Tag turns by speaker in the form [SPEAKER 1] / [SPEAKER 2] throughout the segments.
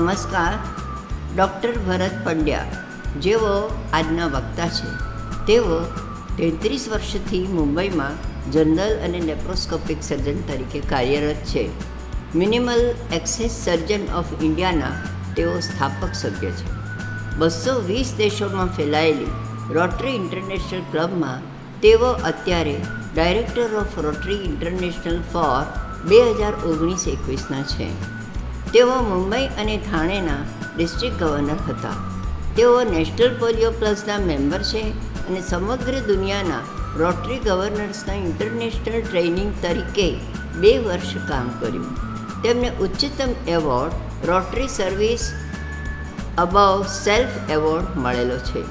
[SPEAKER 1] નમસ્કાર. ડૉક્ટર ભરત પંડ્યા જેઓ આજના વક્તા છે, તેઓ 33 વર્ષથી મુંબઈમાં જનરલ અને લેપ્રોસ્કોપિક સર્જન તરીકે કાર્યરત છે. મિનિમલ એક્સેસ સર્જન ઓફ ઇન્ડિયાના તેઓ સ્થાપક સભ્ય છે. 220 દેશોમાં ફેલાયેલી રોટરી ઇન્ટરનેશનલ ક્લબમાં તેઓ અત્યારે director of Rotary International for 2019-21ના છે. તેઓ મુંબઈ અને થાણેના ડિસ્ટ્રિક્ટ ગવર્નર હતા. તેઓ નેશનલ પોલિયો પ્લસના મેમ્બર છે અને સમગ્ર દુનિયાના રોટરી ગવર્નર્સના ઇન્ટરનેશનલ ટ્રેનિંગ તરીકે 2 વર્ષ કામ કર્યું. તેમને ઉચ્ચતમ award rotary service above self award મળેલો છે.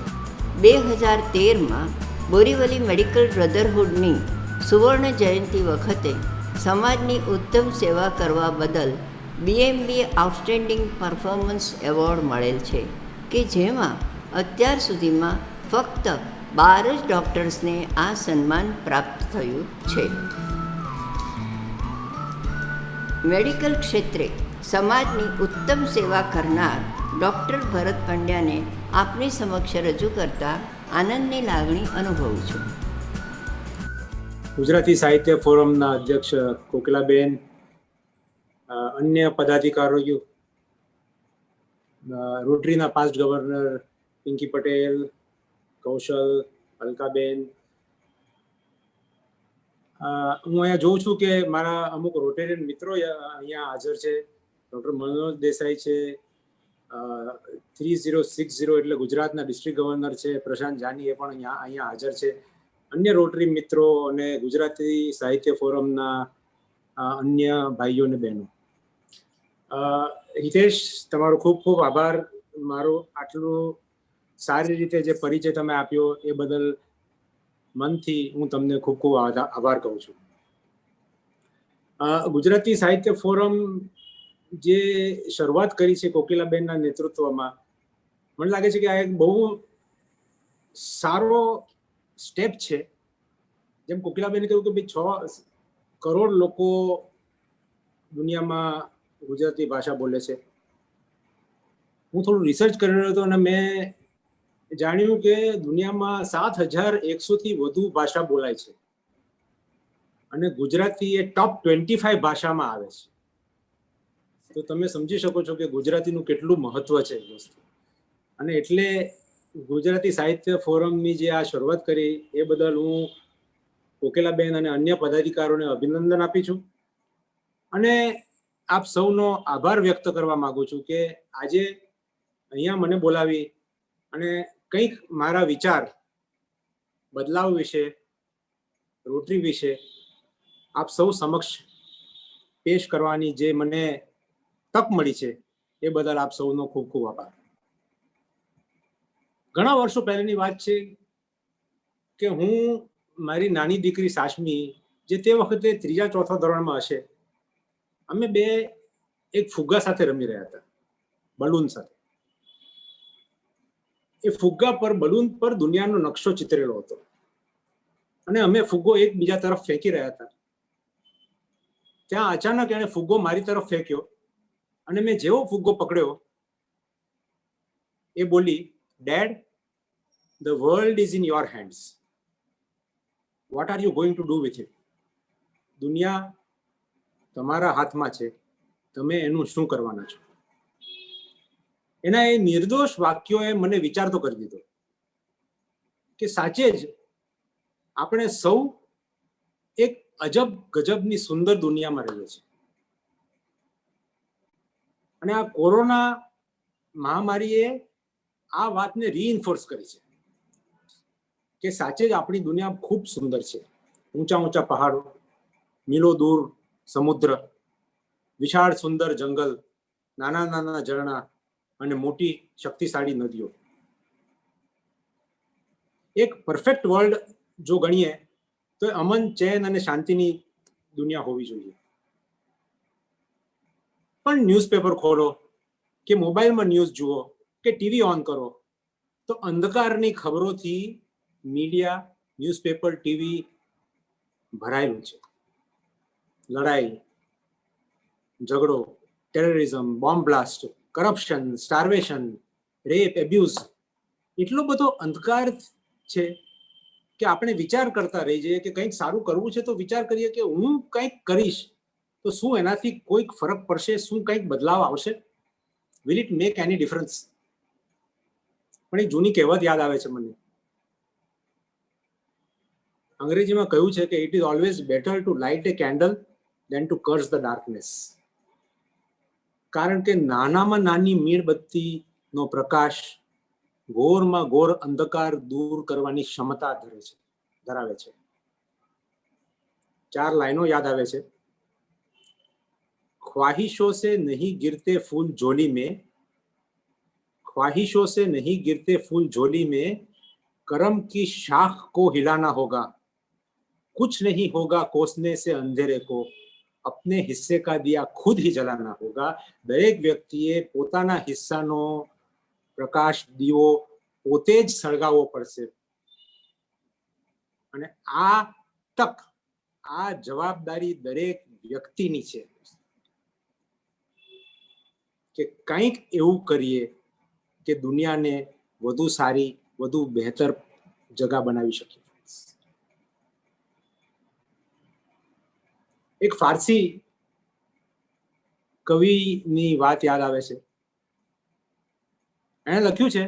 [SPEAKER 1] 2013માં બોરીવલી મેડિકલ બ્રધરહુડની સુવર્ણ જયંતિ વખતે સમાજની ઉત્તમ સેવા કરવા બદલ BMB આઉટસ્ટેન્ડિંગ પરફોર્મન્સ એવોર્ડ મળેલ છે, કે જેમાં અત્યાર સુધીમાં ફક્ત 12 જ ડૉક્ટર્સને આ સન્માન પ્રાપ્ત થયું છે. મેડિકલ ક્ષેત્રે સમાજની ઉત્તમ સેવા કરનાર ડૉક્ટર ભરત પંડ્યાને આપની સમક્ષ રજૂ કરતા આનંદની લાગણી અનુભવું છું.
[SPEAKER 2] ગુજરાતી સાહિત્ય ફોરમના અધ્યક્ષ કોકિલાબેન, અન્ય પદાધિકારીઓ, રોટરીના પાસ્ટ ગવર્નર પિંકી પટેલ, કૌશલ, અલકાબેન, હું અહીંયા જોઉં છું કે મારા અમુક રોટેરિયન મિત્રો અહીંયા હાજર છે. ડૉક્ટર મનોજ દેસાઈ છે, 3060 એટલે ગુજરાતના ડિસ્ટ્રિક્ટ ગવર્નર છે. પ્રશાંત જાની એ પણ અહીંયા હાજર છે. અન્ય રોટરી મિત્રો અને ગુજરાતી સાહિત્ય ફોરમના અન્ય ભાઈઓ અને બહેનો, હિતેશ, તમારો ખૂબ ખૂબ આભાર. મારો આટલું સારી રીતે જે પરિચય તમે આપ્યો એ બદલ મનથી હું તમને ખૂબ ખૂબ આભાર કહું છું. ગુજરાતી સાહિત્ય ફોરમ જે શરૂઆત કરી છે કોકિલાબેનના નેતૃત્વમાં, મને લાગે છે કે આ એક બહુ સારો સ્ટેપ છે. જેમ કોકિલાબેને કહ્યું કે ભાઈ 6 કરોડ લોકો દુનિયામાં ગુજરાતી ભાષા બોલે છે. હું થોડું રિસર્ચ કરી રહ્યો હતો અને મેં જાણ્યું કે દુનિયામાં 7100થી વધુ ભાષા બોલાય છે અને ગુજરાતી એ ટોપ 25 ભાષામાં આવે છે. તો તમે સમજી શકો છો કે ગુજરાતીનું કેટલું મહત્વ છે એ વસ્તુ. અને એટલે ગુજરાતી સાહિત્ય ફોરમની જે આ શરૂઆત કરી એ બદલ હું કોકિલાબેન અને અન્ય પદાધિકારીઓને અભિનંદન આપી છું અને આપ સૌનો આભાર વ્યક્ત કરવા માંગુ છું કે આજે અહીંયા મને બોલાવી અને કંઈક મારા વિચાર બદલાવ વિશે, રોટરી વિશે આપ સૌ સમક્ષ પેશ કરવાની જે મને તક મળી છે એ બદલ આપ સૌનો ખૂબ ખૂબ આભાર. ઘણા વર્ષો પહેલાની વાત છે કે હું મારી નાની દીકરી સાશમી, જે તે વખતે 3-4 ધોરણમાં હશે, અમે બે એક ફુગ્ગા સાથે રમી રહ્યા હતા, બલૂન સાથે. એ ફુગ્ગા પર, બલૂન પર દુનિયાનો નકશો ચિતરેલો હતો અને અમે ફુગ્ગો એકબીજા તરફ ફેંકી રહ્યા હતા. ત્યાં અચાનક એણે ફુગ્ગો મારી તરફ ફેંક્યો અને મેં જેવો ફુગ્ગો પકડ્યો એ બોલી, "dead, the world is in your hands. What are you going to do with it?" દુનિયા તમારા હાથમાં છે, તમે એનું શું કરવાના છો? એના એ નિર્દોષ વાક્યોએ મને વિચારતો કરી દીધો કે સાચે જ આપણે સૌ એક અજબ ગજબની સુંદર દુનિયામાં રહીએ છીએ. અને આ કોરોના મહામારીએ આ વાતને રીઇન્ફોર્સ કરી છે કે સાચે જ આપણી દુનિયા ખૂબ સુંદર છે. ઊંચા ઊંચા પહાડો, મીલો દૂર સમુદ્ર, વિશાળ સુંદર જંગલ, નાના નાના ઝરણા અને મોટી શક્તિશાળી નદીઓ. એક પરફેક્ટ વર્લ્ડ જો ગણીએ તો અમન, ચેન અને શાંતિની દુનિયા હોવી જોઈએ. પણ ન્યૂઝપેપર ખોલો કે મોબાઈલમાં ન્યૂઝ જુઓ કે ટીવી ઓન કરો તો અંધકારની ખબરોથી મીડિયા, ન્યૂઝપેપર, ટીવી ભરાયેલું છે. લડાઈ, ઝઘડો, terrorism, bomb blast, corruption, starvation, rape, abuse, એટલો બધો અંધકાર છે કે આપણે વિચાર કરતા રહી જઈએ કે કંઈક સારું કરવું છે તો વિચાર કરીએ કે હું કંઈક કરીશ તો શું એનાથી કોઈક ફરક પડશે, શું કંઈક બદલાવ આવશે, will it make any difference? પણ એક જૂની કહેવત યાદ આવે છે મને. અંગ્રેજીમાં કહ્યું છે કે it is always better to light a candle than to curse the darkness. કારણ કે નાનામાં નાની મીણબત્તીનો પ્રકાશ ઘોરમાં ઘોર અંધકાર દૂર કરવાની ક્ષમતા ધરાવે છે. 4 લાઈનો યાદ આવે છે. ख्वाहिशों से नहीं गिरते फूल झोली में, ख्वाहिशों से नहीं गिरते फूल झोली में, करम की शाख को हिलाना होगा, कुछ नहीं होगा कोसने से अंधेरे को, अपने हिस्से का दिया खुद ही जलाना होगा. દરેક વ્યક્તિએ પોતાના હિસ્સાનો પ્રકાશ દીવો પોતે જ સળગાવવો પડશે. અને આ તક, આ જવાબદારી દરેક વ્યક્તિની છે કે કંઈક એવું કરીએ કે દુનિયાને વધુ સારી, વધુ બહેતર જગા બનાવી શકીએ. એક ફારસી કવિની વાત યાદ આવે છે. એણે લખ્યું છે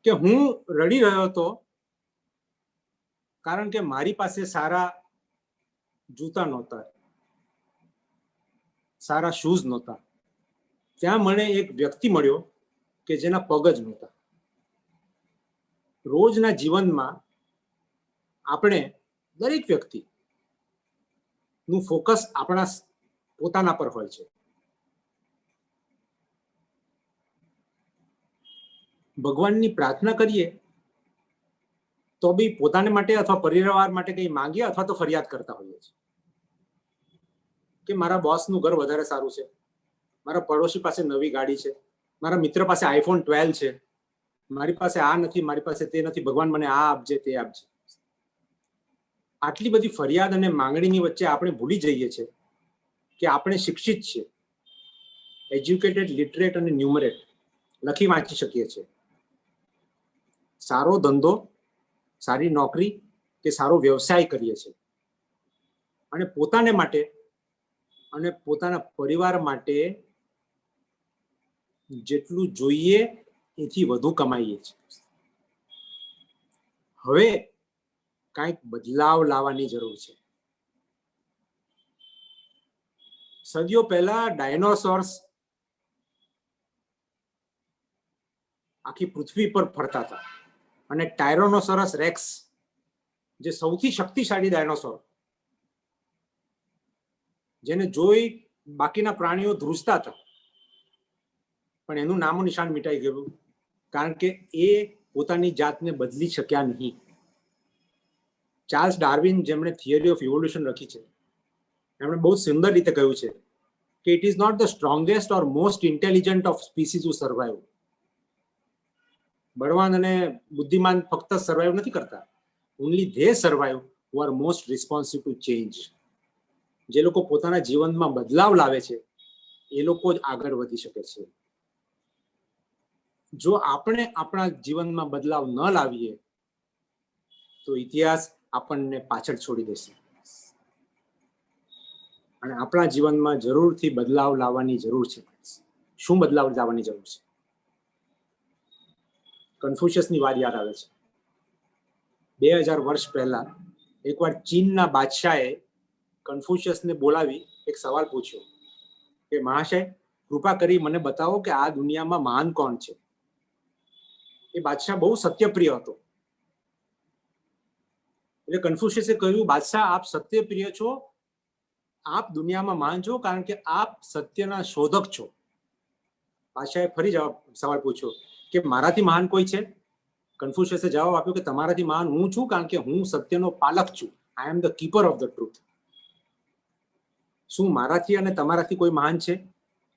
[SPEAKER 2] કે હું રડી રહ્યો હતો કારણ કે મારી પાસે સારા જૂતા નહોતા, સારા શૂઝ નહોતા. ત્યાં મને એક વ્યક્તિ મળ્યો કે જેના પગ જ નહોતા. રોજના જીવનમાં આપણે, દરેક વ્યક્તિ નું ફોકસ આપણા પોતાના પર હોય છે. ભગવાનની પ્રાર્થના કરીએ તો બી પોતાને માટે અથવા પરિવાર માટે કંઈ માંગીએ અથવા તો ફરિયાદ કરતા હોઈએ છીએ કે મારા બોસનું ઘર વધારે સારું છે, મારા પડોશી પાસે નવી ગાડી છે, મારા મિત્ર પાસે આઈફોન 12 છે, મારી પાસે આ નથી, મારી પાસે તે નથી, ભગવાન મને આ આપજે, તે આપજે. આટલી બધી ફરિયાદ અને માંગણીની વચ્ચે આપણે ભૂલી જઈએ છીએ કે આપણે શિક્ષિત છીએ, એજ્યુકેટેડ, લિટરેટ અને ન્યુમરેટ, લખી વાંચી શકીએ છીએ. સારો ધંધો, સારી નોકરી કે સારો વ્યવસાય કરીએ છીએ અને પોતાને માટે અને પોતાના પરિવાર માટે જેટલું જોઈએ એથી વધુ કમાઈએ છીએ. હવે કંઈક બદલાવ લાવવાની જરૂર છે. સદીઓ પહેલા ડાયનોસોર્સ આખી પૃથ્વી પર ફરતા હતા અને ટાયરોનોસોરસ રેક્સ, જે સૌથી શક્તિશાળી ડાયનોસોર, જેને જોઈ બાકીના પ્રાણીઓ ધ્રુજતા હતા, પણ એનું નામો નિશાન મિટાઈ ગયું કારણ કે એ પોતાની જાતને બદલી શક્યા નહીં. ચાર્લ્સ ડાર્વિન, જેમણે થિયરી ઓફ ઇવોલ્યુશન લખી છે, એમણે બહુ સુંદર રીતે કહ્યું છે કે it is not the strongest or most intelligent of species who survive. બળવાન અને બુદ્ધિમાન ફક્ત સર્વાઈવ નથી કરતા, only they survive who are most responsive to change. જે લોકો પોતાના જીવનમાં બદલાવ લાવે છે એ લોકો જ આગળ વધી શકે છે. જો આપણે આપણા જીવનમાં બદલાવ ન લાવીએ તો ઇતિહાસ આપણને પાછળ છોડી દેશે અને આપણા જીવનમાં જરૂરથી બદલાવ લાવવાની જરૂર છે. શું બદલાવ લાવવાની જરૂર છે? કન્ફ્યુશિયસની વાત યાદ આવે છે. 2000 વર્ષ પહેલા એકવાર ચીનના બાદશાહે કન્ફ્યુશિયસને બોલાવી એક સવાલ પૂછ્યો કે મહાશય, કૃપા કરી મને બતાવો કે આ દુનિયામાં મહાન કોણ છે. એ બાદશાહ બહુ સત્યપ્રિય હતો. એટલે કન્ફ્યુશિયસે કહ્યું, બાદશાહ, આપ સત્યપ્રિય છો, આપ દુનિયામાં મહાન છો કારણ કે આપ સત્યના શોધક છો. બાદશાહે ફરી સવાલ પૂછ્યો કે મારાથી મહાન કોઈ છે? કન્ફ્યુશિયસે જવાબ આપ્યો કે તમારાથી મહાન હું છું કારણ કે હું સત્યનો પાલક છું. I am the keeper of the truth. શું મારાથી અને તમારાથી કોઈ મહાન છે?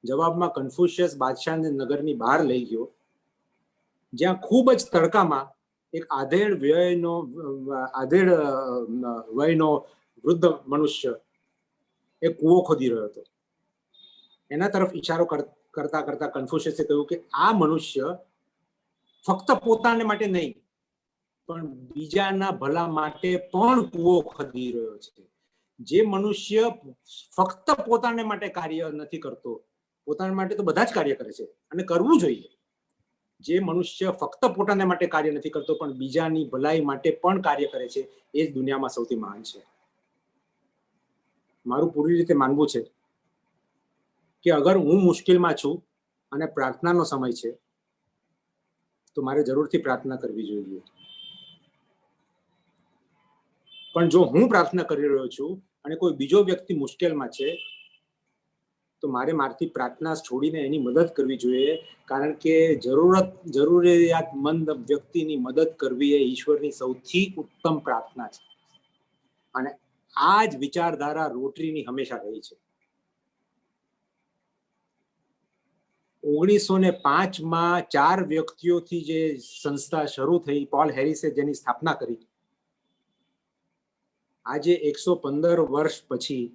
[SPEAKER 2] જવાબમાં કન્ફ્યુશિયસ બાદશાહને નગરની બહાર લઈ ગયો, જ્યાં ખૂબ જ તડકામાં એક આધેડ વયનો વૃદ્ધ મનુષ્ય એક કૂવો ખોદી રહ્યો હતો. એના તરફ ઈશારો કરતા કરતા કન્ફ્યુશિયસે કહ્યું કે આ મનુષ્ય ફક્ત પોતાને માટે નહીં પણ બીજાના ભલા માટે પણ કૂવો ખોદી રહ્યો છે. જે મનુષ્ય ફક્ત પોતાને માટે કાર્ય નથી કરતો, પોતાના માટે તો બધા જ કાર્ય કરે છે અને કરવું જોઈએ. જે મનુષ્ય ફક્ત પોતાને માટે કાર્ય નથી કરતો પણ બીજાની ભલાઈ માટે પણ કાર્ય કરે છે, એ જ દુનિયામાં સૌથી મહાન છે. મારું પૂરી રીતે માનવું છે કે અગર હું મુશ્કેલમાં છું અને પ્રાર્થનાનો સમય છે તો મારે જરૂરથી પ્રાર્થના કરવી જોઈએ. પણ જો હું પ્રાર્થના કરી રહ્યો છું અને કોઈ બીજો વ્યક્તિ મુશ્કેલમાં છે તો મારે મારથી પ્રાર્થના છોડીને એની મદદ કરવી જોઈએ, કારણ કે જરૂરિયાતમંદ વ્યક્તિની મદદ કરવી એ ઈશ્વરની સૌથી ઉત્તમ પ્રાર્થના છે. અને આ જ વિચારધારા રોટરીની હંમેશા રહી છે. 1905માં 4 વ્યક્તિઓથી જે સંસ્થા શરૂ થઈ, પોલ હેરિસે જેની સ્થાપના કરી, આજે 115 વર્ષ પછી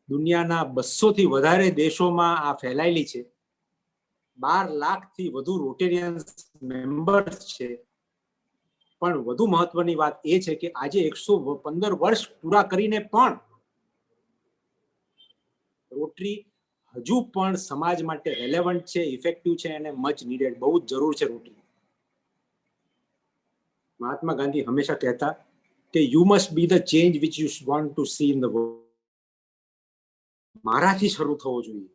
[SPEAKER 2] દુનિયાના 200થી વધારે દેશોમાં આ ફેલાયેલી છે. 12 લાખથી વધુ રોટેરિયન્સ મેમ્બર્સ છે. પણ વધુ મહત્વની વાત એ છે કે આજે 115 વર્ષ પૂરા કરીને પણ રોટરી હજુ પણ સમાજ માટે રેલેવન્ટ છે, ઇફેક્ટિવ છે અને મચ નીડેડ, બહુ જ જરૂર છે રોટરી. મહાત્મા ગાંધી હંમેશા કહેતા કે you must be the change which you want to C in the world. મારાથી શરૂ થવો જોઈએ.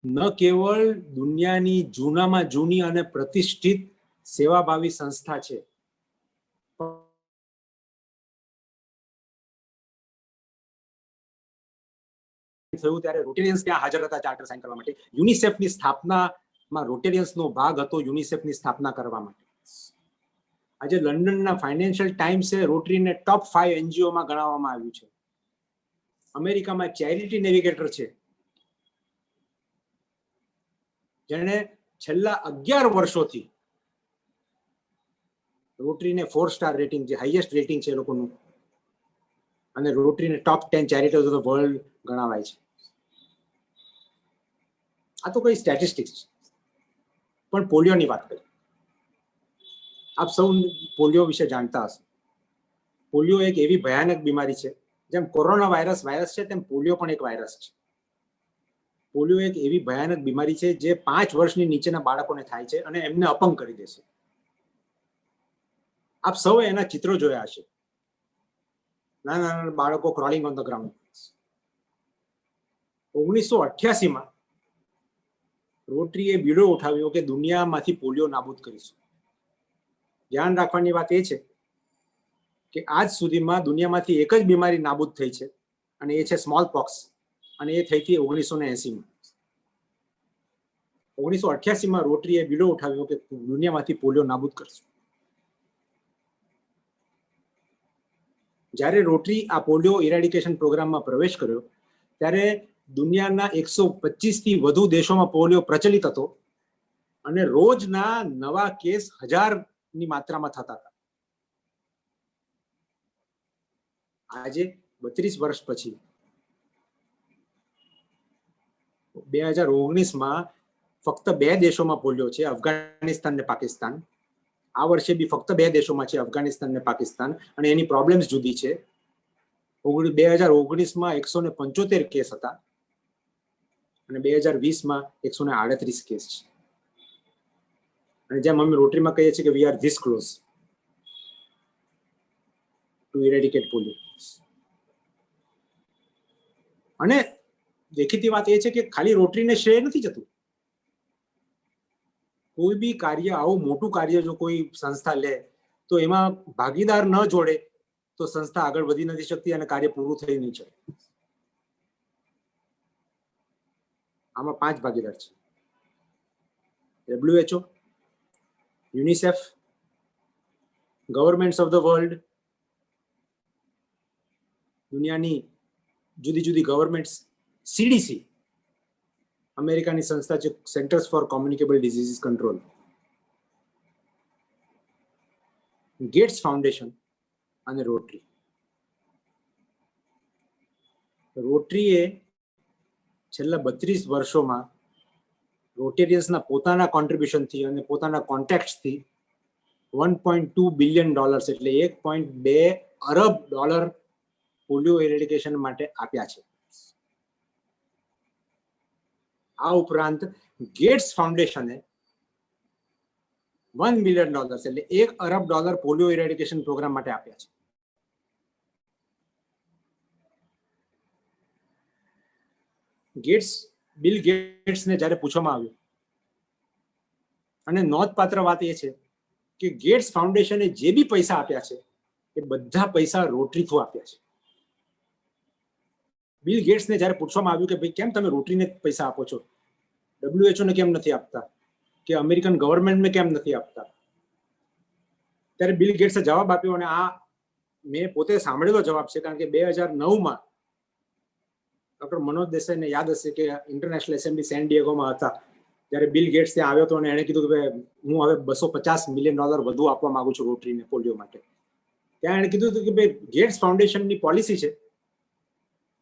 [SPEAKER 2] ન કેવળ દુનિયાની જૂનામાં જૂની અને પ્રતિષ્ઠિત સેવાભાવી સંસ્થા છે, થયું ત્યારે રોટેરિયન્સ ત્યાં હાજર હતા ચાર્ટર સાઇન કરવા માટે. યુનિસેફની સ્થાપનામાં રોટેરિયન્સનો ભાગ હતો યુનિસેફની સ્થાપના કરવા માટે. આજે લંડનના ફાઇનાન્શિયલ ટાઈમ્સે રોટરીને ટોપ 5 એનજીઓમાં ગણાવવામાં આવ્યું છે. અમેરિકામાં ચેરિટી નેવિગેટર છે, જેણે છેલ્લા 11 વર્ષોથી રોટરીને 4 સ્ટાર રેટિંગ, જે હાઈએસ્ટ રેટિંગ છે એ લોકોનું, અને રોટરીને ટોપ 10 ચેરિટીઝ ઓફ ધ વર્લ્ડ ગણાવાય છે. આ તો કઈ સ્ટેટિસ્ટિક્સ છે. પણ પોલિયોની વાત કરીએ. આપ સૌ પોલિયો વિશે જાણતા હશો. પોલિયો એક એવી ભયાનક બીમારી છે, જેમ કોરોના વાયરસ છે તેમ પોલિયો પણ એક વાયરસ છે. પોલિયો એક એવી ભયાનક બીમારી છે જે 5 વર્ષની નીચેના બાળકોને થાય છે અને એમને અપંગ કરી દેશે. આપ સૌએ એના ચિત્રો જોયા હશે. નાના નાના બાળકો ક્રોલિંગ ઓન ધ ગ્રાઉન્ડ. 1988માં રોટરીએ બીડો ઉઠાવ્યો કે દુનિયામાંથી પોલિયો નાબૂદ કરીશું. ધ્યાન રાખવાની વાત એ છે કે આજ સુધીમાં દુનિયામાંથી એક જ બીમારી નાબૂદ થઈ છે અને એ છે સ્મોલ પોક્સ, અને એ થઈ હતી 1980માં. 1988માં રોટરીએ બીડો ઉઠાવ્યો કે દુનિયામાંથી પોલિયો નાબૂદ કરશું. જ્યારે રોટરી આ પોલિયો ઇરેડિકેશન પ્રોગ્રામમાં પ્રવેશ કર્યો ત્યારે દુનિયાના 125થી વધુ દેશોમાં પોલિયો પ્રચલિત હતો અને રોજના નવા કેસ 1000ની માત્રામાં થતા હતા. આજે 32 વર્ષ પછી 2019માં ફક્ત 2 દેશોમાં પોલિયો છે, અફઘાનિસ્તાન ને પાકિસ્તાન. આ વર્ષે બી ફક્ત 2 દેશોમાં છે, અફઘાનિસ્તાન ને પાકિસ્તાન, અને એની પ્રોબ્લેમ્સ જુદી છે. 2019માં 175 કેસ હતા અને 2020માં 138 કેસ છે. અને જેમ અમે રોટરીમાં કહીએ છીએ કે we are this close to eradicate polio. અને દેખીતી વાત એ છે કે ખાલી રોટરીને શ્રેય નથી જતું. કોઈ બી કાર્ય, આવું મોટું કાર્ય જો કોઈ સંસ્થા લે તો એમાં ભાગીદાર ન જોડે તો સંસ્થા આગળ વધી નથી શકતી અને કાર્ય પૂરું થઈ નહીં શકે. આમાં 5 ભાગીદાર છે: WHO, UNICEF, governments of the world, દુનિયાની જુદી જુદી ગવર્મેન્ટ્સ, CDC, અમેરિકાની સંસ્થા છે centres for communicable diseases control, Gates Foundation અને રોટરી. રોટરીએ છેલ્લા 32 વર્ષોમાં રોટેરિયન્સના પોતાના કોન્ટ્રીબ્યુશનથી અને પોતાના કોન્ટેક્ટ્સથી $1.2 બિલિયન એટલે $1.2 અરબ પોલિયો એરેડિકેશન માટે આપ્યા છે. આ ઉપરાંત ગેટ્સ ફાઉન્ડેશને $1 બિલિયન એટલે $1 અરબ પોલિયો ઇરેડિકેશન પ્રોગ્રામ માટે આપ્યા છે. બિલ ગેટ્સને જ્યારે પૂછવામાં આવ્યું, અને નોંધપાત્ર વાત એ છે કે ગેટ્સ ફાઉન્ડેશને જે બી પૈસા આપ્યા છે એ બધા પૈસા રોટરી થ્રુ આપ્યા છે. બિલ ગેટ્સને જ્યારે પૂછવામાં આવ્યું કે ભાઈ કેમ તમે રોટરીને પૈસા આપો છો, WHO ને કેમ નથી આપતા, કે અમેરિકન ગવર્મેન્ટને કેમ નથી આપતા, ત્યારે બિલ ગેટ્સે જવાબ આપ્યો, અને આ મેં પોતે સાંભળેલો જવાબ છે, કારણ કે 2009માં ડોક્ટર મનોજ દેસાઈને યાદ હશે કે ઇન્ટરનેશનલ એસેમ્બલી સેન ડિએગોમાં હતા, જ્યારે બિલ ગેટ્સ ત્યાં આવ્યો હતો અને એણે કીધું કે હું હવે $250 મિલિયન વધુ આપવા માંગુ છું રોટરીને પોલિયો માટે. ત્યાં એણે કીધું હતું કે ભાઈ ગેટ્સ ફાઉન્ડેશનની પોલિસી છે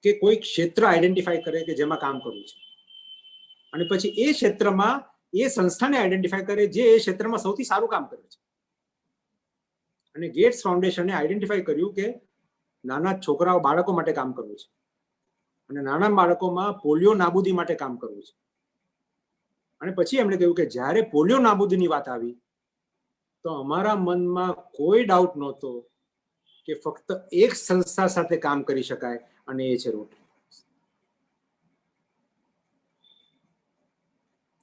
[SPEAKER 2] કે કોઈ ક્ષેત્ર આઈડેન્ટિફાઈ કરે કે જેમાં કામ કરવું છે, અને પછી એ ક્ષેત્રમાં એ સંસ્થાને આઈડેન્ટિફાઈ કરે જે એ ક્ષેત્રમાં સૌથી સારું કામ કરે છે. અને ગેટ્સ ફાઉન્ડેશને આઈડેન્ટિફાઈ કર્યું કે નાના છોકરાઓ બાળકો માટે કામ કરવું છે, અને નાના બાળકોમાં પોલિયો નાબૂદી માટે કામ કરવું છે. અને પછી એમણે કહ્યું કે જ્યારે પોલિયો નાબૂદીની વાત આવી તો અમારા મનમાં કોઈ ડાઉટ નહોતો કે ફક્ત એક સંસ્થા સાથે કામ કરી શકાય, અને એ છે રોટરી.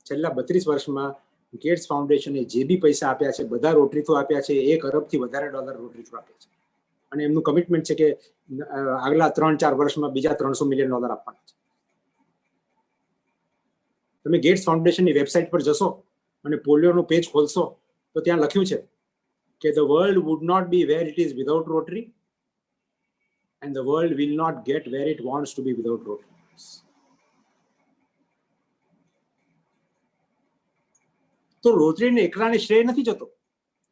[SPEAKER 2] છેલ્લા 32 વર્ષમાં ગેટ્સ ફાઉન્ડેશને જે બી પૈસા આપ્યા છે બધા રોટરી થ્રુ આપ્યા છે. $1 અરબથી વધારે રોટરી થ્રુ આપ્યા છે, અને એમનું કમિટમેન્ટ છે કે આગલા 3-4 વર્ષમાં બીજા $300 મિલિયન આપવાના છે. તમે ગેટ્સ ફાઉન્ડેશનની વેબસાઇટ પર જશો અને પોલિયોનું પેજ ખોલશો તો ત્યાં લખ્યું છે કે the world would not be where it is without Rotary, and the world will not get where it wants to be without Rotary. તો રોટરીને એકલાને શ્રેય નથી જતો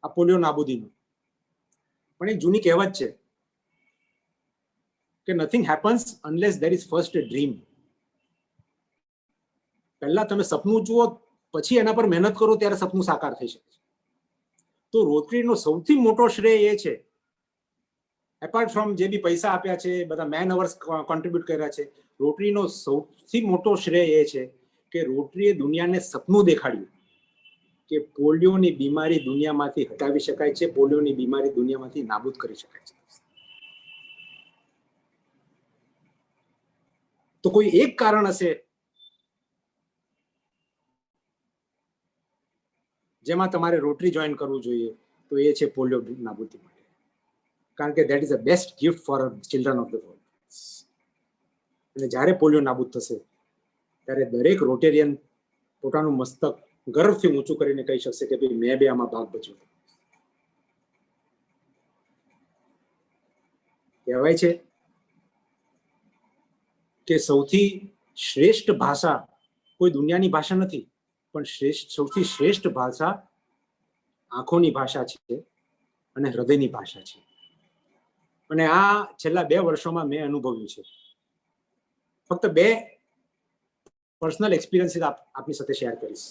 [SPEAKER 2] આ પોલિયો નાબૂદીનો, પણ એક જૂની કહેવત છે કે nothing happens unless there is first a dream. પહેલા તમે સપનું જુઓ, પછી એના પર મહેનત કરો, ત્યારે સપનું સાકાર થઈ શકે છે. તો રોટરીનો સૌથી મોટો શ્રેય એ છે, એપાર્ટ ફ્રોમ જે બી પૈસા આપ્યા છે, બધા મેન અવર્સ કોન્ટ્રીબ્યુટ કર્યા છે, રોટરીનો સૌથી મોટો શ્રેય એ છે કે રોટરીએ દુનિયાને સપનું દેખાડ્યું કે પોલિયોની બીમારી દુનિયામાંથી હટાવી શકાય છે, પોલિયોની બીમારી દુનિયામાંથી નાબૂદ કરી શકાય છે. તો કોઈ એક કારણ હશે જેમાં તમારે રોટરી જોઈન કરવું જોઈએ, તો એ છે પોલિયો નાબૂદી માટે, કારણ કે that is the best gift for children of the world. અને જ્યારે પોલિયો નાબૂદ થશે ત્યારે દરેક રોટેરિયન પોતાનું મસ્તક ગર્વથી ઊંચું કરીને કહી શકશે કે ભાઈ મેં બી આમાં ભાગ ભજવ્યો. કહેવાય છે કે સૌથી શ્રેષ્ઠ ભાષા કોઈ દુનિયાની ભાષા નથી, પણ સૌથી શ્રેષ્ઠ ભાષા આંખોની ભાષા છે અને હૃદયની ભાષા છે. અને આ છેલ્લા 2 વર્ષોમાં મેં અનુભવ્યું છે. ફક્ત 2 પર્સનલ એક્સપિરિયન્સીસ આપની સાથે શેર કરીશ.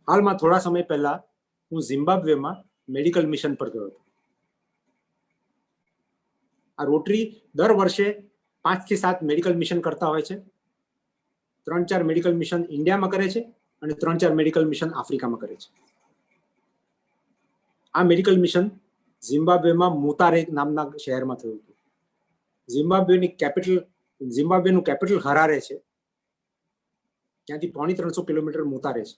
[SPEAKER 2] હાલમાં થોડા સમય પહેલા હું ઝિમ્બાબ્વેમાં મેડિકલ મિશન પર ગયો હતો. આ રોટરી દર વર્ષે 5 થી 7 મેડિકલ મિશન કરતા હોય છે. 3-4 મેડિકલ મિશન ઇન્ડિયામાં કરે છે અને 3-4 મેડિકલ મિશન આફ્રિકામાં કરે છે. આ મેડિકલ મિશન ઝિમ્બાબ્વેમાં મુતારે નામના શહેરમાં થયું હતું. ઝિમ્બાબ્વેનું કેપિટલ હરારે છે, ત્યાંથી 350 કિલોમીટર મુતારે છે.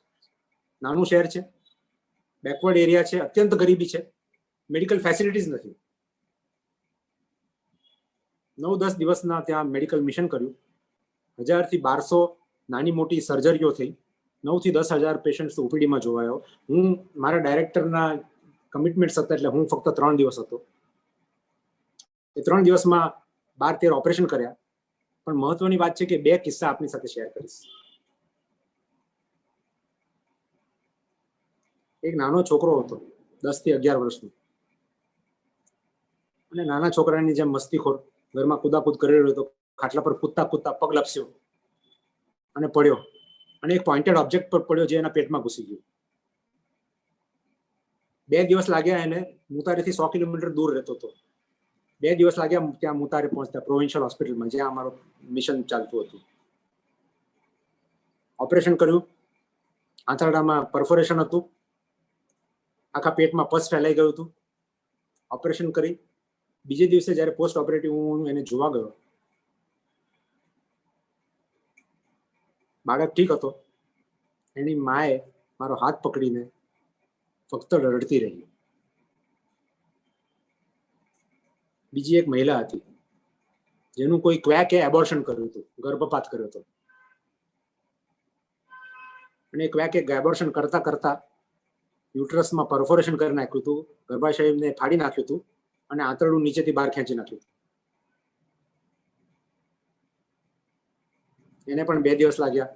[SPEAKER 2] નાનું શહેર છે, બેકવર્ડ એરિયા છે, અત્યંત ગરીબી છે, મેડિકલ ફેસિલિટીઝ નથી. 9-10 દિવસના ત્યાં મેડિકલ મિશન કર્યું. 1000 થી 1200 નાની મોટી સર્જરીઓ થઈ. 9 થી 10,000 પેશન્ટ્સ ઓપીડીમાં જોવાયો. હું મારા ડાયરેક્ટરના કમિટમેન્ટ્સ હતા એટલે હું ફક્ત 3 દિવસ હતો. એ 3 દિવસમાં 12-13 ઓપરેશન કર્યા. પણ મહત્વની વાત છે કે 2 કિસ્સા આપની સાથે શેર કરીશ. એક નાનો છોકરો હતો 10 થી 11 વર્ષનો, અને નાના છોકરાની જેમ મસ્તીખોર, ઘરમાં કુદાકૂદ કરી રહ્યો હતો, ખાટલા પર કૂદતા કૂદતા પગ લપસ્યો અને પડ્યો, અને એક પોઇન્ટેડ ઓબ્જેક્ટ પર પડ્યો જે એના પેટમાં ઘૂસી ગયું. 2 દિવસ લાગ્યા એને. મુતારેથી 100 કિલોમીટર દૂર રહેતો હતો. 2 દિવસ લાગ્યા ત્યાં મુતારે પહોંચતા, પ્રોવિન્શિયલ હોસ્પિટલમાં જ્યાં અમારું મિશન ચાલતું હતું. ઓપરેશન કર્યું. આંતરડામાં પરફોરેશન હતું, આખા પેટમાં પસ ફેલાઈ ગયું હતું. ઓપરેશન કરી બીજે દિવસે જ્યારે પોસ્ટ ઓપરેટિવ હું એને જોવા ગયો, બાળક ઠીક હતો. એની માએ મારો હાથ પકડીને ફક્ત રડતી રહી. બીજી એક મહિલા હતી જેનું કોઈ ક્વેકે એબોર્શન કર્યું હતું, ગર્ભપાત કર્યો હતો. અને ક્વેકે એબોર્શન કરતા કરતા યુટ્રસમાં પરફોરેશન કરી નાખ્યું હતું, ગર્ભાશયને ફાડી નાખ્યું હતું અને આંતરડું નીચેથી બહાર ખેંચી નાખ્યું હતું. એને પણ 2 દિવસ લાગ્યા.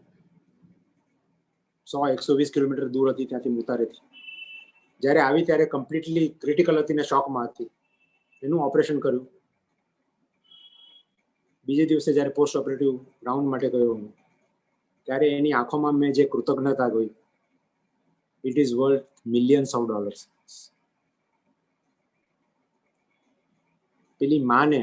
[SPEAKER 2] 100-120 કિલોમીટર દૂર હતી ત્યાંથી, મુતારેથી. જ્યારે આવી ત્યારે કમ્પ્લીટલી ક્રિટિકલ હતી ને શોકમાં હતી. એનું ઓપરેશન કર્યું. બીજે દિવસે જ્યારે પોસ્ટ ઓપરેટિવ રાઉન્ડ માટે ગયો હું, ત્યારે એની આંખોમાં મેં જે કૃતજ્ઞતા જોઈ, it is worth millions of dollars. પેલી માને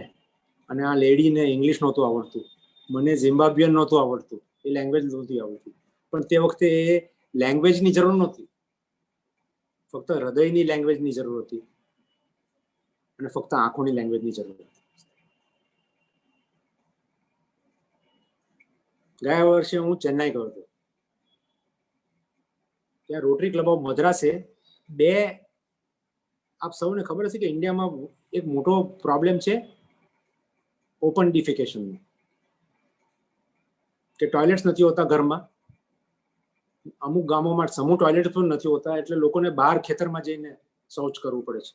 [SPEAKER 2] અને આ લેડીને ઇંગ્લિશ નહોતું આવડતું, મને ઝિમ્બાબ્વિયન નહોતું આવડતું, એ લેંગ્વેજ નહોતી આવડતી. પણ તે વખતે એ લેંગ્વેજની જરૂર નહોતી, ફક્ત હૃદયની લેંગ્વેજની જરૂર હતી અને ફક્ત આંખોની લેંગ્વેજની જરૂર હતી. ગયા વર્ષે હું ચેન્નાઈ ગયો હતો. ત્યાં રોટરી ક્લબ ઓફ મદ્રાસે આપ સૌને ખબર હશે કે ઇન્ડિયામાં એક મોટો પ્રોબ્લેમ છે ઓપન ડિફિકેશનનો, કે ટોયલેટ્સ નથી હોતા ઘરમાં. અમુક ગામોમાં સમૂહ ટોયલેટ પણ નથી હોતા, એટલે લોકોને બહાર ખેતરમાં જઈને શૌચ કરવું પડે છે.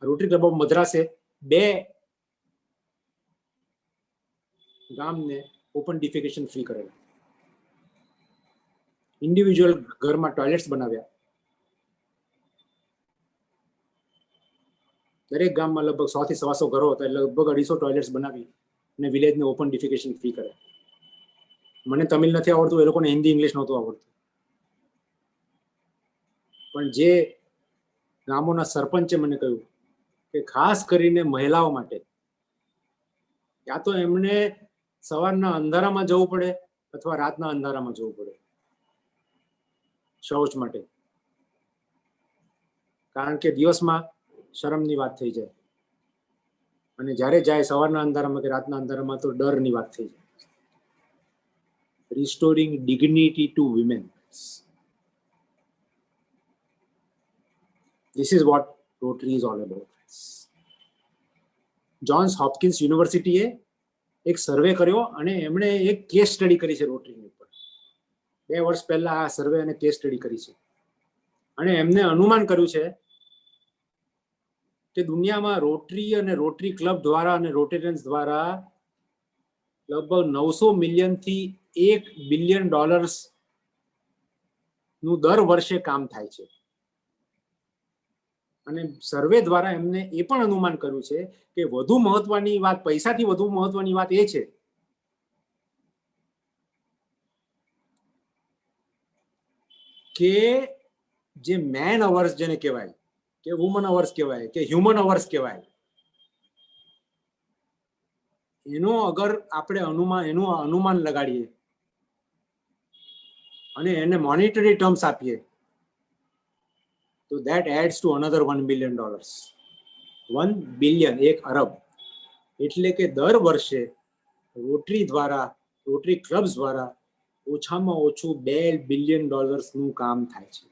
[SPEAKER 2] રોટરી ક્લબ ઓફ મદ્રાસે 2 ગામને ઓપન ડિફિકેશન ફ્રી કરેલા. ઇન્ડિવિજ્યુઅલ ઘરમાં ટોયલેટ્સ બનાવ્યા. દરેક ગામમાં લગભગ 100 થી 125 ઘરો હતા, એટલે લગભગ 250 ટોયલેટ્સ બનાવી અને વિલેજને ઓપન ડિફિકેશન ફ્રી કરે. મને તમિલ નથી આવડતું, એ લોકોને હિન્દી ઇંગ્લિશ નહોતું આવડતું. પણ જે ગામોના સરપંચે મને કહ્યું કે ખાસ કરીને મહિલાઓ માટે, યા તો એમને સવારના અંધારામાં જવું પડે અથવા રાતના અંધારામાં જવું પડે શૌચ માટે, કારણ કે દિવસમાં શરમની વાત થઈ જાય અને જ્યારે જાય સવારના અંધારામાં કે રાતના અંધારામાં તો ડરની વાત થઈ જાય. Restoring dignity to women, this is what Rotary is all about. Johns Hopkins યુનિવર્સિટીએ એક સર્વે કર્યો અને એમણે એક કેસ સ્ટડી કરી છે રોટરીની ઉપર. 2 વર્ષ પહેલા આ સર્વે અને કેસ સ્ટડી કરી છે અને એમને અનુમાન કર્યું છે કે દુનિયામાં રોટરી અને રોટરી ક્લબ દ્વારા અને રોટેરિયન્સ દ્વારા લગભગ 900 મિલિયનથી $1 બિલિયન નું દર વર્ષે કામ થાય છે. અને સર્વે દ્વારા એમને એ પણ અનુમાન કર્યું છે કે વધુ મહત્વની વાત, પૈસાથી વધુ મહત્વની વાત એ છે કે જે મેન અવર્સ જેને કહેવાય, કે વુમન અવર્સ કહેવાય, કે હ્યુમન અવર્સ કહેવાય, એનો અગર આપણે એનું અનુમાન લગાડીએ અને એને મોનેટરી ટર્મ્સ આપીએ તો that adds to another $1 billion. 1 billion, 1 અરબ. એટલે કે દર વર્ષે રોટરી દ્વારા, રોટરી ક્લબ્સ દ્વારા ઓછામાં ઓછું $2 બિલિયન નું કામ થાય છે.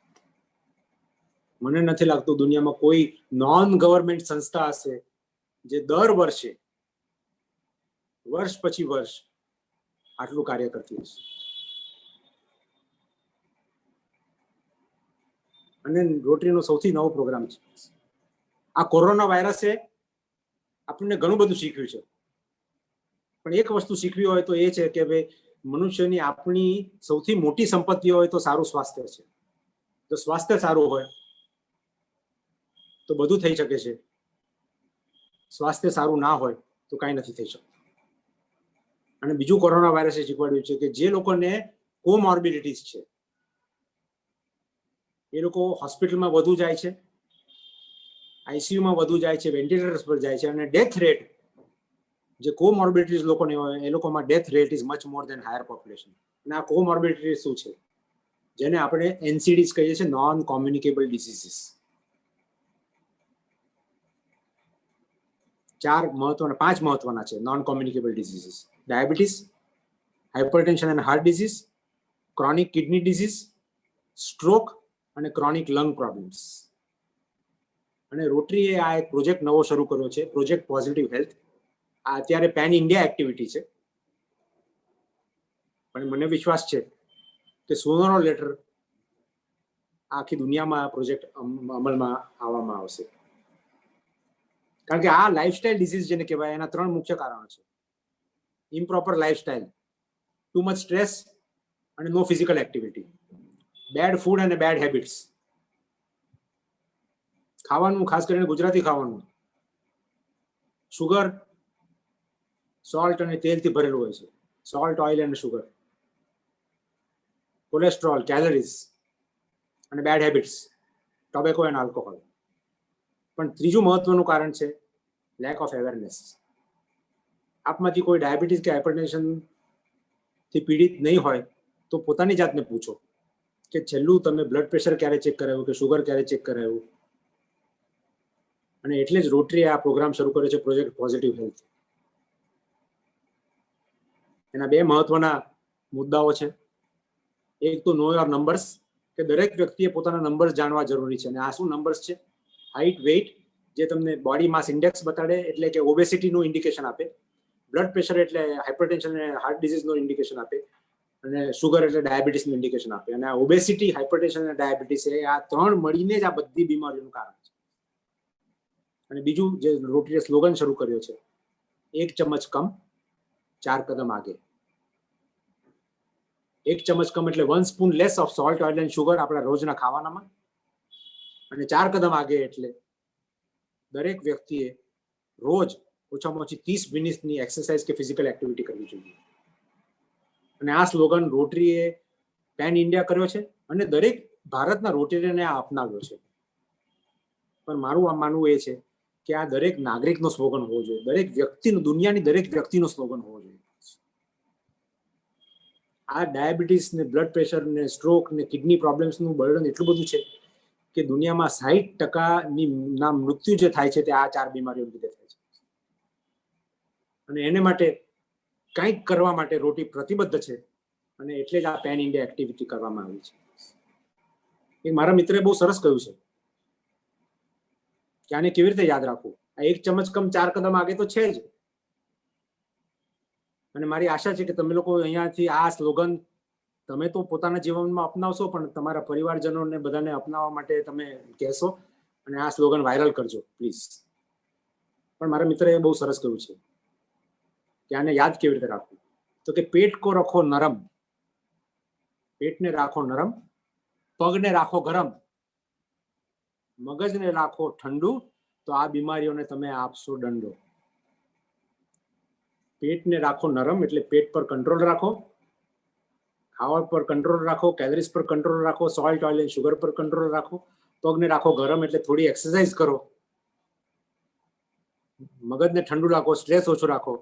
[SPEAKER 2] મને નથી લાગતું દુનિયામાં કોઈ નોન ગવર્મેન્ટ સંસ્થા હશે જે દર વર્ષે, વર્ષ પછી વર્ષ આટલું કાર્ય કરતી હશે. અને રોટરીનો સૌથી નવો પ્રોગ્રામ છે. આ કોરોના વાયરસે આપણને ઘણું બધું શીખ્યું છે, પણ એક વસ્તુ શીખવી હોય તો એ છે કે ભાઈ મનુષ્યની આપણી સૌથી મોટી સંપત્તિ હોય તો સારું સ્વાસ્થ્ય છે. જો સ્વાસ્થ્ય સારું હોય તો બધું થઈ શકે છે. સ્વાસ્થ્ય સારું ના હોય તો કાંઈ નથી થઈ શકતું. અને બીજું કોરોના વાયરસે શીખવાડ્યું છે કે જે લોકોને કોમોર્બિડિટીઝ છે એ લોકો હોસ્પિટલમાં વધુ જાય છે, આઈસીયુમાં વધુ જાય છે, વેન્ટિલેટર્સ પર જાય છે, અને ડેથ રેટ જે કોમોર્બિડિટીઝ લોકોને હોય એ લોકોમાં death rate is much more than higher population. અને આ કોમોર્બિડિટીઝ શું છે? જેને આપણે એનસીડીઝ કહીએ છીએ, નોન કોમ્યુનિકેબલ ડિસીઝીસ. 5 મહત્વના છે non communicable diseases: diabetes, hypertension and heart disease, chronic kidney disease, stroke અને ક્રોનિક લંગ પ્રોબ્લેમ્સ. અને રોટરીએ આ એક પ્રોજેક્ટ નવો શરૂ કર્યો છે, પ્રોજેક્ટ પોઝિટિવ હેલ્થ. આ અત્યારે પેન ઇન્ડિયા એક્ટિવિટી છે, પણ મને વિશ્વાસ છે કે સોનર ઓર લેટર આખી દુનિયામાં આ પ્રોજેક્ટ અમલમાં આવવામાં આવશે. કારણ કે આ લાઇફસ્ટાઇલ ડિસીઝ જેને કહેવાય એના 3 મુખ્ય કારણો છે: improper lifestyle, too much stress અને નો ફિઝિકલ એક્ટિવિટી, બેડ ફૂડ અને બેડ હેબિટ્સ. ખાવાનું, ખાસ કરીને ગુજરાતી ખાવાનું, શુગર, સોલ્ટ અને તેલથી ભરેલું હોય છે. સોલ્ટ, ઓઇલ અને શુગર, કોલેસ્ટ્રોલ, કેલરીઝ અને bad habits, tobacco and alcohol. પણ ત્રીજું મહત્વનું કારણ છે લેક ઓફ અવેરનેસ. આપમાંથી કોઈ ડાયાબિટીસ કે હાઇપરટેન્શન થી પીડિત નહીં હોય તો પોતાની જાતને પૂછો કે છેલ્લું તમે બ્લડ પ્રેશર ક્યારે ચેક કરાવ્યું કે શુગર ક્યારે ચેક કરાવ્યું. અને એટલે જ રોટરીએ આ પ્રોગ્રામ શરૂ કર્યો છે, પ્રોજેક્ટ પોઝિટિવ હેલ્થ. એના 2 મહત્વના મુદ્દાઓ છે. એક તો નો યોર નંબર્સ, કે દરેક વ્યક્તિએ પોતાના નંબર્સ જાણવા જરૂરી છે. અને આ શું નંબર્સ છે? હાઇટ, વેઇટ, જે તમને બોડી માસ ઇન્ડેક્સ બતાડે, એટલે કે ઓબેસિટીનું ઇન્ડિકેશન આપે. બ્લડ પ્રેશર એટલે હાઇપરટેન્શન અને હાર્ટ ડિઝીઝનું ઇન્ડિકેશન આપે. અને શુગર એટલે ડાયાબિટીસનું ઇન્ડિકેશન આપે. અને આ ઓબેસિટી, હાઇપરટેન્શન અને ડાયાબિટીસ એ આ 3 મળીને જ આ બધી બીમારીઓનું કારણ છે. અને બીજું જે રોટરીએ સ્લોગન શરૂ કર્યો છે, 1 ચમચ કમ 4 કદમ આગે. 1 ચમચ કમ એટલે 1 spoon less of salt, oil and sugar આપણા રોજના ખાવાનામાં. અને 4 કદમ આગે એટલે દરેક વ્યક્તિએ રોજ ઓછામાં ઓછી 30 મિનિટની એક્સરસાઇઝ કે ફિઝિકલ એક્ટિવિટી કરવી જોઈએ. અને આ સ્લોગન રોટરીએ પેન ઇન્ડિયા કર્યો છે અને દરેક ભારતના રોટરીયને આ અપનાવ્યો છે. પણ મારું આ માનવું એ છે કે આ દરેક નાગરિકનો સ્લોગન હોવો જોઈએ, દરેક વ્યક્તિનો, દુનિયાની દરેક વ્યક્તિનો સ્લોગન હોવો જોઈએ. આ ડાયાબિટીસ ને બ્લડ પ્રેશર ને સ્ટ્રોક ને કિડની પ્રોબ્લેમ્સનું બર્ડન એટલું બધું છે કે દુનિયામાં 60% મૃત્યુ જે થાય છે તે આ 4 બીમારીઓ લીધે થાય છે. અને એને માટે કંઈક કરવા માટે રોટરી પ્રતિબદ્ધ છે. અને એટલે જ આ પેન ઇન્ડિયા એક્ટિવિટી કરવામાં આવી છે. એક મારા મિત્રે બહુ સરસ કહ્યું છે કે આને કેવી રીતે યાદ રાખવું. આ 1 ચમચ કમ 4 કદમ આગે તો છે જ. અને મારી આશા છે કે તમે લોકો અહીંયાથી આ સ્લોગન તમે તો પોતાના જીવનમાં અપનાવશો, પણ તમારા પરિવારજનોને બધાને અપનાવવા માટે તમે કહેશો અને આ સ્લોગન વાયરલ કરજો પ્લીઝ. પણ મારા મિત્રએ બહુ સરસ કહ્યું છે કે આને યાદ કેવી રીતે રાખવું. તો કે પેટ કો રખો નરમ, પેટને રાખો નરમ, પગને રાખો ગરમ, મગજને રાખો ઠંડુ, તો આ બીમારીઓને તમે આપશો દંડો. પેટને રાખો નરમ એટલે પેટ પર કંટ્રોલ રાખો, ખાવા પર કંટ્રોલ રાખો, કેલરીઝ પર કંટ્રોલ રાખો, સોલ્ટ, ઓઇલ એન્ડ શુગર પર કંટ્રોલ રાખો. પગને રાખો ગરમ એટલે થોડી એક્સરસાઇઝ કરો. મગજને ઠંડુ રાખો, સ્ટ્રેસ ઓછો રાખો,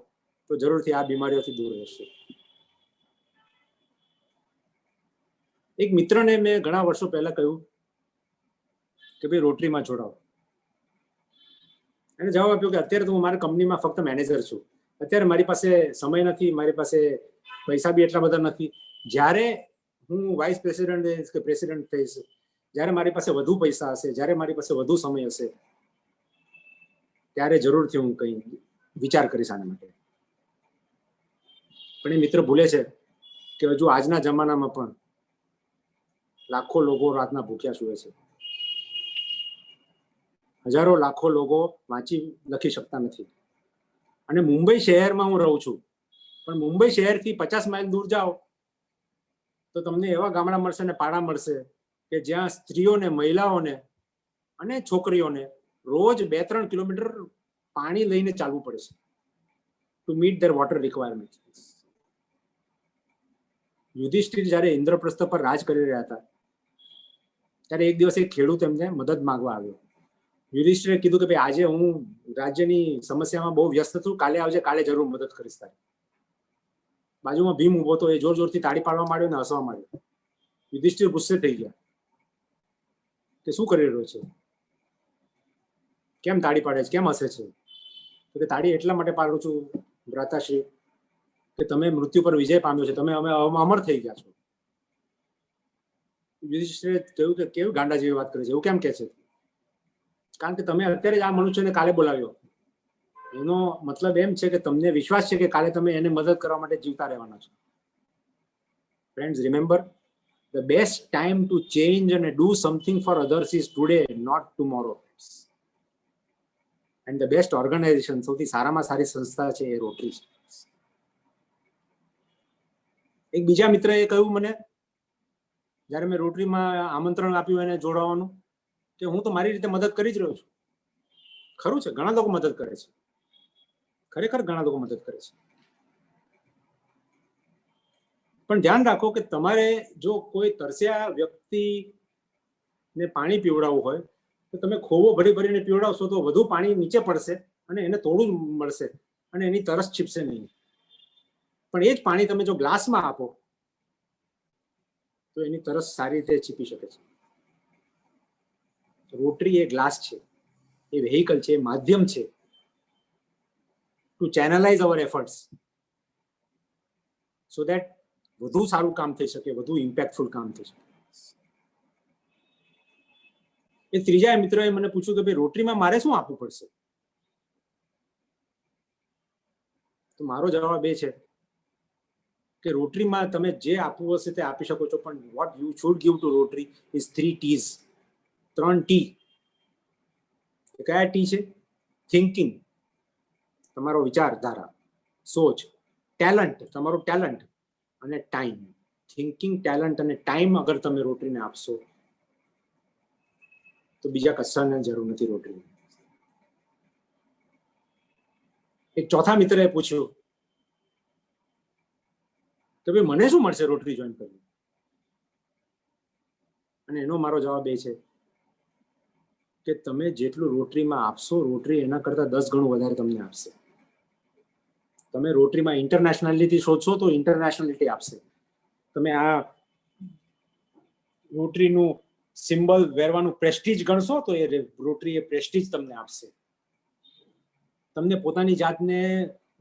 [SPEAKER 2] તો જરૂરથી આ બીમારીઓથી દૂર રહેશે. એક મિત્રને મેં ઘણા વર્ષો પહેલા કહ્યું કે ભાઈ રોટરીમાં જોડાઓ. એને જવાબ આપ્યો કે અત્યારે તો હું મારી કંપનીમાં ફક્ત મેનેજર છું, અત્યારે મારી પાસે સમય નથી, મારી પાસે પૈસા બી એટલા બધા નથી. જ્યારે હું વાઇસ પ્રેસિડેન્ટ કે પ્રેસિડેન્ટ થઈશ, જ્યારે મારી પાસે વધુ પૈસા હશે, જ્યારે મારી પાસે વધુ સમય હશે, ત્યારે જરૂરથી હું કંઈ વિચાર કરીશ આના માટે. પણ એ મિત્ર ભૂલે છે કે હજુ આજના જમાનામાં પણ લાખો લોકો રાતના ભૂખ્યા સૂવે છે. હજારો લાખો લોકો વાંચી લખી શકતા નથી. અને મુંબઈ શહેરમાં હું રહું છું, પણ મુંબઈ શહેરથી 50 માઇલ દૂર જાઓ તો તમને એવા ગામડા મળશે ને પાડા મળશે કે જ્યાં સ્ત્રીઓને, મહિલાઓને અને છોકરીઓને રોજ 2-3 કિલોમીટર પાણી લઈને ચાલવું પડે છે. to meet their water requirements. Yudhishthir જ્યારે ઇન્દ્રપ્રસ્થ પર રાજ કરી રહ્યા હતા ત્યારે એક દિવસ એક ખેડૂત એમને મદદ માંગવા આવ્યો. યુધિષ્ઠિરે કીધું કે ભાઈ આજે હું રાજ્યની સમસ્યામાં બહુ વ્યસ્ત છું, કાલે આવજે, કાલે જરૂર મદદ કરીશ તારી. બાજુમાં ભીમ ઉભો હતો, એ જોર જોરથી તાળી પાડવા માંડ્યો ને હસવા માંડ્યો. યુધિષ્ઠિર ગુસ્સે થઈ ગયા કે શું કરી રહ્યો છે, કેમ તાળી પાડે છે, કેમ હસે છે? તો કે તાળી એટલા માટે પાડું છું ભ્રાતાશ્રી કે તમે મૃત્યુ પર વિજય પામ્યો છે, તમે અમે અમર થઈ ગયા છો. યુધિષ્ઠિરે કહ્યું કે કેવી ગાંડા જેવી વાત કરે છે, એવું કેમ કે છે? કારણ કે તમે અત્યારે જ આ મનુષ્યને કાલે બોલાવ્યો, એનો મતલબ એમ છે કે તમને વિશ્વાસ છે કે કાલે તમે એને મદદ કરવા માટે જીવતા રહેવાના છો. Friends, remember, the best time to change and do something for others is today, not tomorrow. And the best organization, સૌથી સારામાં સારી સંસ્થા છે એ રોટરી છે. એક બીજા મિત્રએ કહ્યું મને, જ્યારે મેં રોટરીમાં આમંત્રણ આપ્યું એને જોડાવાનું, કે હું તો મારી રીતે મદદ કરી જ રહ્યો છું. ખરું છે, ઘણા લોકો મદદ કરે છે, ખરેખર ઘણા લોકો મદદ કરે છે. પણ ધ્યાન રાખો કે તમારે જો કોઈ તરસ્યા વ્યક્તિને પાણી પીવડાવવું હોય તો તમે ખોવો ભરી ભરીને પીવડાવશો તો વધુ પાણી નીચે પડશે અને એને થોડું મળશે અને એની તરસ છીપશે નહીં. પણ એ જ પાણી તમે જો ગ્લાસમાં આપો તો એની તરસ સારી રીતે છીપી શકે છે. રોટરી એ ગ્લાસ છે, એ વેહિકલ છે, એ માધ્યમ છે to channelise our efforts so that વધુ સારું કામ થઈ શકે, વધુ ઇમ્પેક્ટફુલ કામ થઈ શકે. એ ત્રીજા મિત્રએ મને પૂછ્યું કે ભાઈ રોટરીમાં મારે શું આપવું પડશે? તો મારો જવાબ એ છે કે રોટરીમાં તમે જે આપવું હશે તે આપી શકો છો, પણ what you should give to Rotary is 3 T's. 3 T. કયા ટી છે? થિંકિંગ, તમારો વિચારધારા, સોચ, ટેલેન્ટ, તમારો ટેલેન્ટ, અને ટાઈમ. થિંકિંગ, ટેલેન્ટ અને ટાઈમ અગર તમે રોટરીને આપશો તો બીજા કશાને જરૂર નથી રોટરી. એક ચોથા મિત્રએ પૂછ્યું કે ભાઈ મને શું મળશે રોટરી જોઈન કરવી? અને એનો મારો જવાબ એ છે કે તમે જેટલું રોટરીમાં આપશો, રોટરી એના કરતા 10 ગણું વધારે તમને આપશે. તમે રોટરીમાં ઇન્ટરનેશનાલિટી શોધશો તો ઇન્ટરનેશનાલિટી આપશે. તમે આ રોટરીનું સિમ્બલ વેરવાનું પ્રેસ્ટીજ ગણશો તો એ રોટરી એ પ્રેસ્ટીજ તમને આપશે. તમને પોતાની જાતને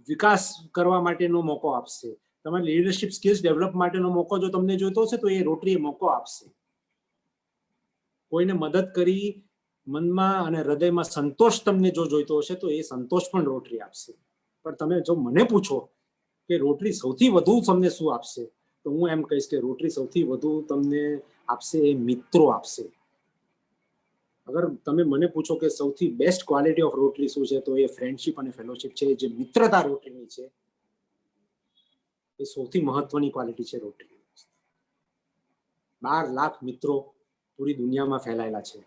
[SPEAKER 2] વિકાસ કરવા માટેનો મોકો આપશે. તમારી લીડરશિપ સ્કિલ્સ ડેવલપ માટેનો મોકો જો તમને જોઈતો હશે તો એ રોટરી એ મોકો આપશે. કોઈને મદદ કરી મનમાં અને હૃદયમાં સંતોષ તમને જો જોઈતો હશે તો એ સંતોષ પણ રોટરી આપશે. પણ તમે જો મને પૂછો કે રોટરી સૌથી વધુ તમને શું આપશે, તો હું એમ કહીશ કે રોટરી સૌથી વધુ તમને આપશે એ મિત્રો આપશે. અગર તમે મને પૂછો કે સૌથી બેસ્ટ ક્વોલિટી ઓફ રોટરી શું છે, તો એ ફ્રેન્ડશિપ અને ફેલોશિપ છે. જે મિત્રતા રોટરીની છે એ સૌથી મહત્વની ક્વોલિટી છે રોટરી. 12 લાખ મિત્રો પૂરી દુનિયામાં ફેલાયેલા છે.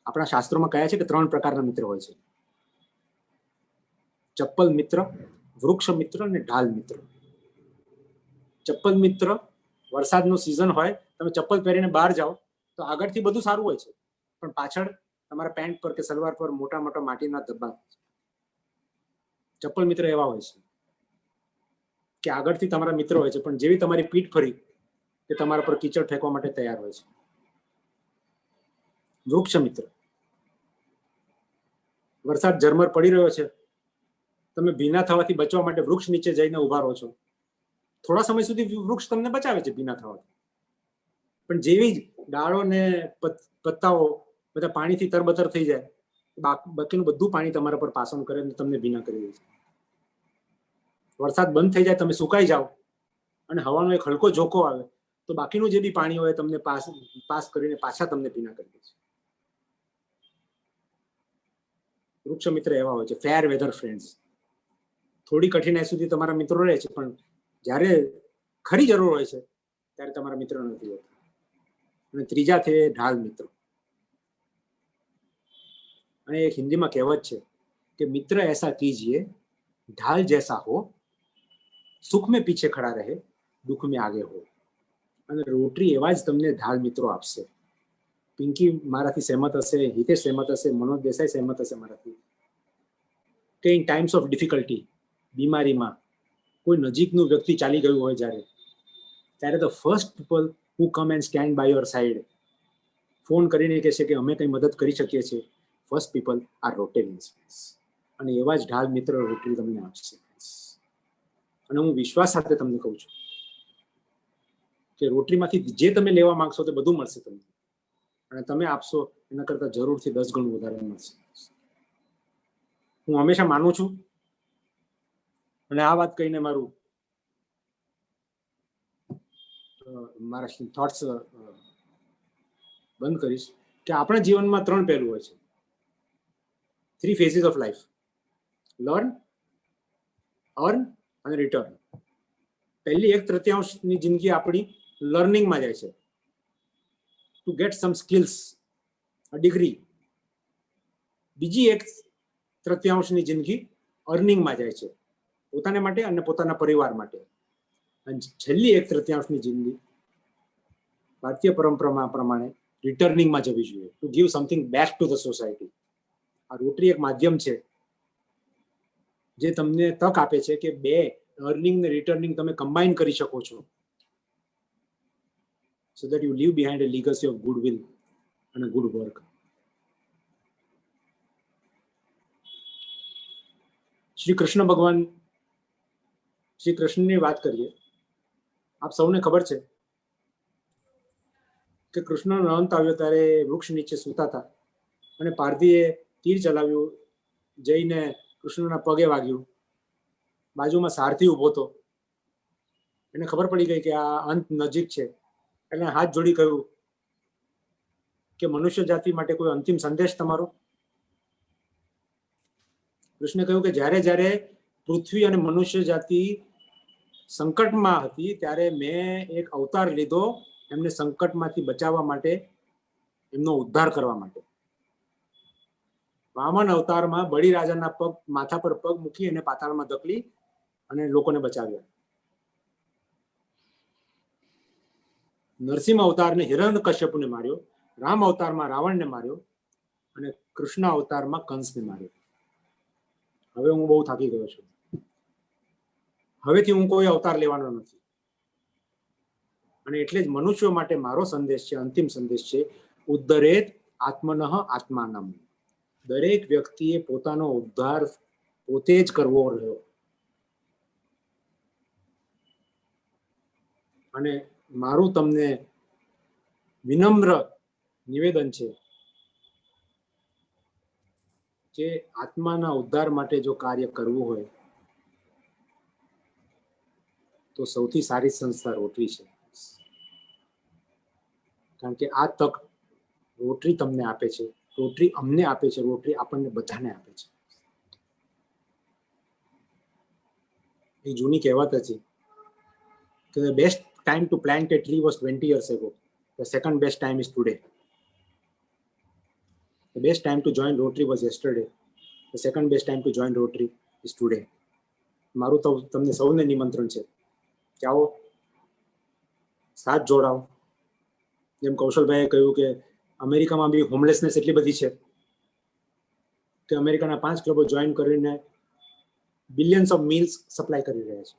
[SPEAKER 2] આપણા શાસ્ત્રોમાં કહ્યા છે કે 3 પ્રકારના મિત્ર હોય છે: ચપ્પલ મિત્ર, વૃક્ષ મિત્ર અને ઢાલ મિત્ર. ચપ્પલ મિત્ર, વરસાદનો સિઝન હોય, તમે ચપ્પલ પહેરીને બહાર જાઓ તો આગળથી બધું સારું હોય છે, પણ પાછળ તમારા પેન્ટ પર કે સલવાર પર મોટા મોટા માટીના ધબ્બા. ચપ્પલ મિત્ર એવા હોય છે કે આગળથી તમારા મિત્ર હોય છે, પણ જેવી તમારી પીઠ ફરી કે તમારા પર કીચડ ફેંકવા માટે તૈયાર હોય છે. વૃક્ષ મિત્ર, વરસાદ ઝરમર પડી રહ્યો છે, તમે ભીના થવાથી બચવા માટે વૃક્ષ નીચે જઈને ઉભા રહો છો. થોડા સમય સુધી વૃક્ષ તમને બચાવે છે ભીના થવાથી, પણ જેવી જ ડાળો ને પત્તાઓ બધા પાણીથી તરબતર થઈ જાય, બાકીનું બધું પાણી તમારા પર પાસન કરે અને તમને ભીના કરી દે છે. વરસાદ બંધ થઈ જાય, તમે સુકાઈ જાઓ અને હવાનો એક હલકો ઝોકો આવે તો બાકીનું જે બી પાણી હોય તમને પાસ કરીને પાછા તમને ભીના કરી દે છે. વૃક્ષ મિત્ર એવા હોય છે, ફેર વેધર ફ્રેન્ડ્સ. થોડી કઠિનાઈ સુધી તમારા મિત્રો રહે છે, પણ જ્યારે ખરી જરૂર હોય છે ત્યારે તમારા મિત્ર નથી હોતા. અને ત્રીજા છે ઢાલ મિત્રો. અને એક હિન્દીમાં કહેવત છે કે મિત્ર એસા કીજીએ ढाल जैसा हो, सुख में पीछे खड़ा रहे, दुख में आगे हो. અને રોટરી એવા જ તમને ઢાલ મિત્રો આપશે. પિંકી મારાથી સહેમત હશે, હિતેશ સહેમત હશે, મનોજ દેસાઈ સહેમત હશે મારાથી કે ઇન ટાઈમ્સ ઓફ ડિફિકલ્ટી, બીમારીમાં કોઈ નજીકનું વ્યક્તિ ચાલી ગયું હોય ત્યારે the first people who come and stand by your side, phone કરીને કહેશે કે અમે કંઈ મદદ કરી શકીએ છીએ, ફર્સ્ટ પીપલ આર રોટેરિયન્સ. અને એવા જ ઢાલ મિત્ર રોટરી તમને આપશે. અને હું વિશ્વાસ સાથે તમને કહું છું કે રોટરીમાંથી જે તમે લેવા માંગશો તે બધું મળશે તમને, અને તમે આપશો એના કરતાં જરૂરથી 10 ગણું વધારે મળશે. હું હંમેશા માનું છું, અને આ વાત કહીને મારા થોટ્સ બંધ કરીશ કે આપણા જીવનમાં 3 પહેલું હોય છે, 3 phases of life: learn, earn અને રિટર્ન. પહેલી 1/3 જિંદગી આપણી લર્નિંગમાં જાય છે, ટુ ગેટ સમ સ્કિલ્સ, અ ડિગ્રી. બીજી 1/3 જિંદગી અર્નિંગમાં જાય છે, પોતાને માટે અને પોતાના પરિવાર માટે. અને છેલ્લી 1/3 જિંદગી ભારતીય પરંપરા પ્રમાણે રિટર્નિંગમાં જવી જોઈએ, to give something back to the society. આ રોટરી એક માધ્યમ છે જે તમને તક આપે છે કે બે અર્નિંગ ને રિટર્નિંગ તમે કમ્બાઈન કરી શકો છો, so that you leave behind a legacy of goodwill and a good work. Shri Krishna ભગવાન, શ્રી કૃષ્ણની વાત કરીએ. આપ સૌને ખબર છે કે કૃષ્ણનો અંત આવ્યો ત્યારે વૃક્ષ નીચે સૂતા હતા અને પારધીએ તીર ચલાવ્યું, જઈને કૃષ્ણના પગે વાગ્યું. બાજુમાં સારથી ઊભો હતો, એને ખબર પડી ગઈ કે આ અંત નજીક છે. એટલે હાથ જોડી કહ્યું કે મનુષ્ય જાતિ માટે કોઈ અંતિમ સંદેશ તમારો? કૃષ્ણે કહ્યું કે જ્યારે જ્યારે પૃથ્વી અને મનુષ્ય જાતિ સંકટમાં હતી ત્યારે મેં એક અવતાર લીધો એમને સંકટમાંથી બચાવવા માટે, એમનો ઉદ્ધાર કરવા માટે. વામન અવતારમાં બળી રાજાના પગ, માથા પર પગ મૂકી અને પાતાળમાં ધકેલી અને લોકોને બચાવ્યા. નરસિંહ અવતારને હિરણ્યકશ્યપને માર્યો, રામ અવતારમાં રાવણને માર્યો અને કૃષ્ણ અવતારમાં કંસને માર્યો. હવે હું બહુ થાકી ગયો છું, હવેથી હું કોઈ અવતાર લેવાનો નથી. અને એટલે જ મનુષ્યો માટે મારો સંદેશ છે, અંતિમ સંદેશ છે, ઉદ્ધરેત આત્મનઃ આત્માનમ. દરેક વ્યક્તિએ પોતાનો ઉદ્ધાર પોતે જ કરવો રહ્યો. અને મારું તમને વિનમ્ર નિવેદન છે કે આત્માના ઉદ્ધાર માટે જો કાર્ય કરવું હોય તો સૌથી સારી સંસ્થા રોટરી છે. કારણ કે આ તક રોટરી તમને આપે છે, રોટરી અમને આપે છે, રોટરી આપણને બધાને આપે છે. એ જૂની કહેવત હતી કે the best time to plant a tree was 20 years ago. The second best time is today. The best time to join Rotary was yesterday. The second best time to join Rotary is today. મારું તો તમને સૌને નિમંત્રણ છે કે આવો, સાથ જોડાઓ. જેમ કૌશલભાઈએ કહ્યું કે અમેરિકામાં બી હોમલેસનેસ એટલી બધી છે કે અમેરિકાના 5 ક્લબો જોઈન કરીને બિલિયન્સ ઓફ મીલ્સ સપ્લાય કરી રહ્યા છે.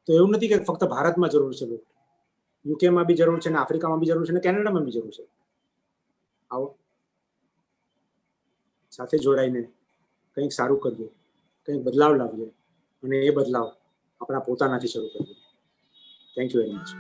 [SPEAKER 2] તો એવું નથી કે ફક્ત ભારતમાં જરૂર છે, યુકેમાં બી જરૂર છે, ને આફ્રિકામાં બી જરૂર છે, ને કેનેડામાં બી જરૂર છે. આવો, સાથે જોડાઈને કંઈક સારું કરીએ, કંઈક બદલાવ લાવીએ, અને એ બદલાવ આપણા પોતાનાથી શરૂ કરીએ. Thank you very much.